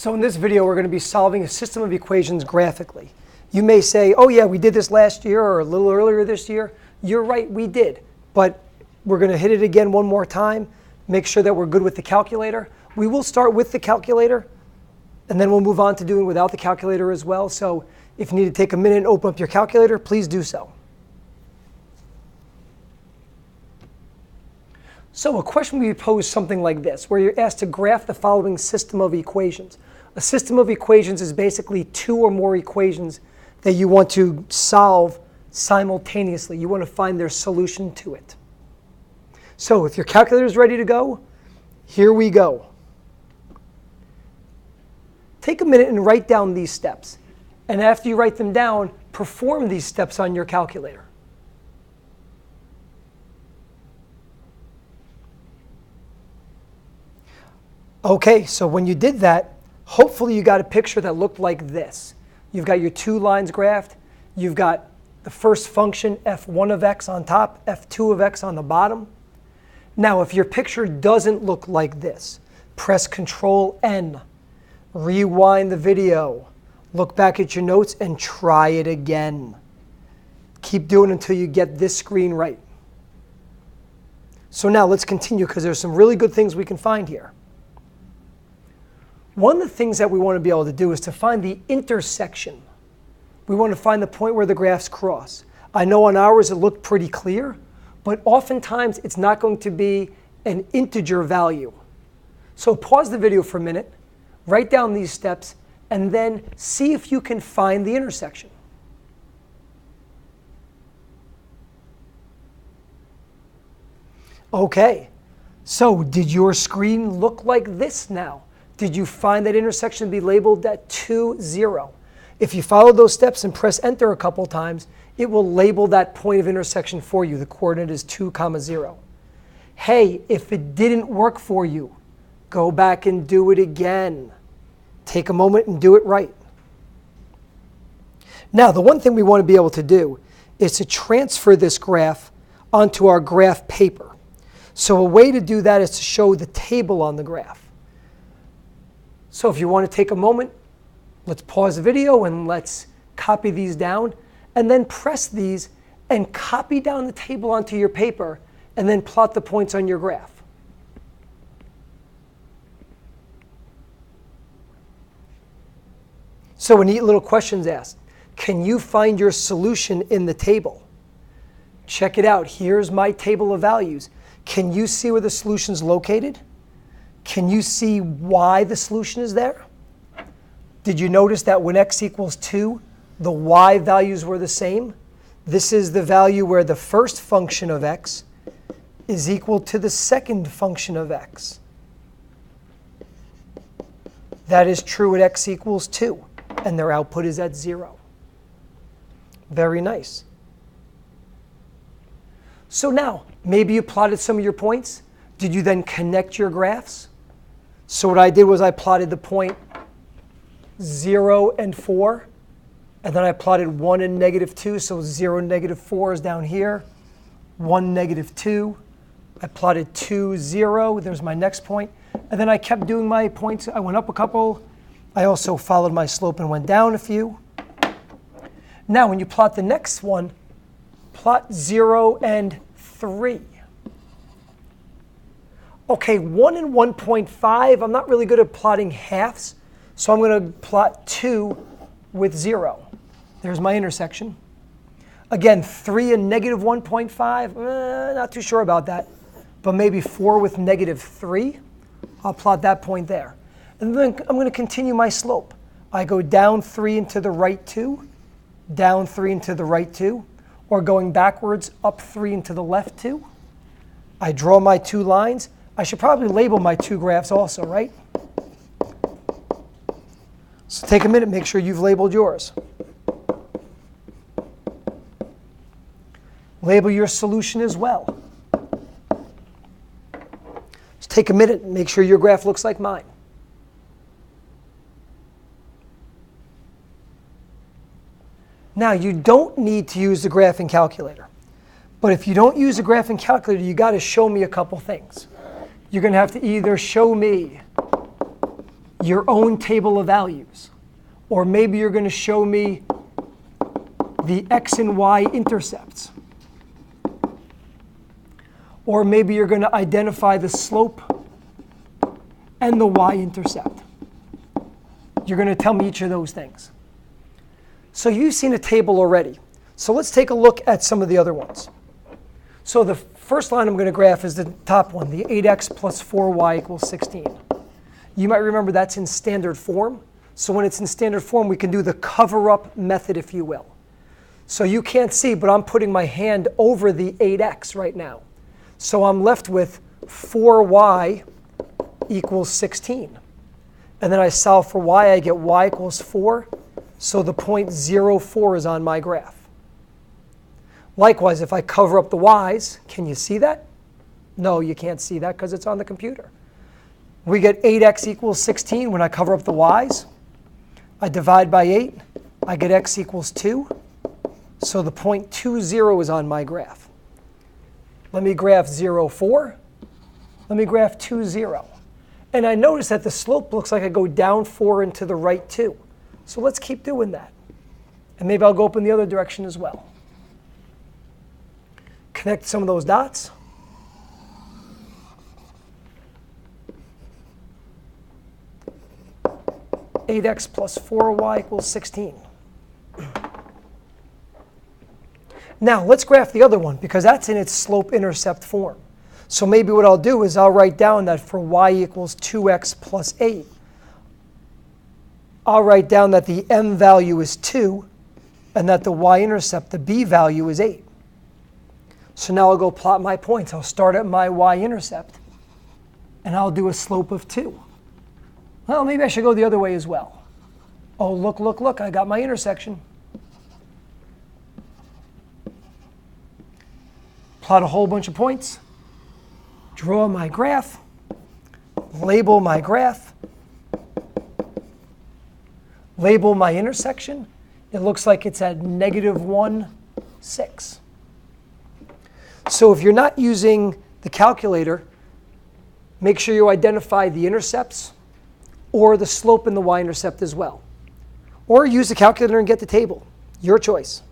So in this video, we're going to be solving a system of equations graphically. You may say, oh yeah, we did this last year or a little earlier this year. You're right, we did. But we're going to hit it again one more time. Make sure that we're good with the calculator. We will start with the calculator, and then we'll move on to doing without the calculator as well. So if you need to take a minute and open up your calculator, please do so. So a question we pose something like this, where you're asked to graph the following system of equations. A system of equations is basically two or more equations that you want to solve simultaneously. You want to find their solution to it. So if your calculator is ready to go, here we go. Take a minute and write down these steps. And after you write them down, perform these steps on your calculator. Okay, so when you did that, hopefully you got a picture that looked like this. You've got your two lines graphed. You've got the first function, f1 of x on top, f2 of x on the bottom. Now, if your picture doesn't look like this, press Control-N, rewind the video, look back at your notes, and try it again. Keep doing it until you get this screen right. So now let's continue, because there's some really good things we can find here. One of the things that we want to be able to do is to find the intersection. We want to find the point where the graphs cross. I know on ours it looked pretty clear, but oftentimes it's not going to be an integer value. So pause the video for a minute, write down these steps, and then see if you can find the intersection. Okay, so did your screen look like this now? Did you find that intersection to be labeled at 2, 0? If you follow those steps and press enter a couple times, it will label that point of intersection for you. The coordinate is 2, 0. Hey, if it didn't work for you, go back and do it again. Take a moment and do it right. Now, the one thing we want to be able to do is to transfer this graph onto our graph paper. So a way to do that is to show the table on the graph. So if you want to take a moment, let's pause the video and let's copy these down, and then press these and copy down the table onto your paper, and then plot the points on your graph. So a neat little question's asked. Can you find your solution in the table? Check it out. Here's my table of values. Can you see where the solution's located? Can you see why the solution is there? Did you notice that when x equals 2, the y values were the same? This is the value where the first function of x is equal to the second function of x. That is true at x equals 2, and their output is at 0. Very nice. So now, maybe you plotted some of your points. Did you then connect your graphs? So what I did was I plotted the point 0 and 4, and then I plotted 1 and -2, so 0, -4 is down here, 1, -2. I plotted 2, 0, there's my next point, and then I kept doing my points. I went up a couple. I also followed my slope and went down a few. Now when you plot the next one, plot 0 and 3. Okay, 1 and 1.5, I'm not really good at plotting halves, so I'm going to plot 2 with 0. There's my intersection. Again, 3 and -1.5, not too sure about that, but maybe 4 with -3. I'll plot that point there. And then I'm going to continue my slope. I go down 3 and to the right 2, down 3 and to the right 2, or going backwards, up 3 and to the left 2. I draw my two lines. I should probably label my two graphs also, right? So take a minute, make sure you've labeled yours. Label your solution as well. Just take a minute and make sure your graph looks like mine. Now, you don't need to use the graphing calculator. But if you don't use the graphing calculator, you got to show me a couple things. You're going to have to either show me your own table of values. Or maybe you're going to show me the x and y intercepts. Or maybe you're going to identify the slope and the y-intercept. You're going to tell me each of those things. So you've seen a table already. So let's take a look at some of the other ones. So the first line I'm going to graph is the top one, the 8x plus 4y equals 16. You might remember that's in standard form. So when it's in standard form, we can do the cover-up method, if you will. So you can't see, but I'm putting my hand over the 8x right now. So I'm left with 4y equals 16. And then I solve for y, I get y equals 4. So the point 0,4 is on my graph. Likewise, if I cover up the y's, can you see that? No, you can't see that because it's on the computer. We get 8x equals 16 when I cover up the y's. I divide by 8. I get x equals 2. So the point 20 is on my graph. Let me graph 0,4. Let me graph 20. And I notice that the slope looks like I go down 4 and to the right 2. So let's keep doing that. And maybe I'll go up in the other direction as well. Connect some of those dots. (8x plus 4y equals 16). Now let's graph the other one because that's in its slope-intercept form. So maybe what I'll do is I'll write down that for y equals 2x plus 8, I'll write down that the m value is 2 and that the y-intercept, the b value, is 8. So now I'll go plot my points. I'll start at my y-intercept, and I'll do a slope of 2. Well, maybe I should go the other way as well. Oh, look, look, look, I got my intersection. Plot a whole bunch of points. Draw my graph. Label my graph. Label my intersection. It looks like it's at -1, 6. So if you're not using the calculator, make sure you identify the intercepts or the slope and the y-intercept as well. Or use the calculator and get the table. Your choice.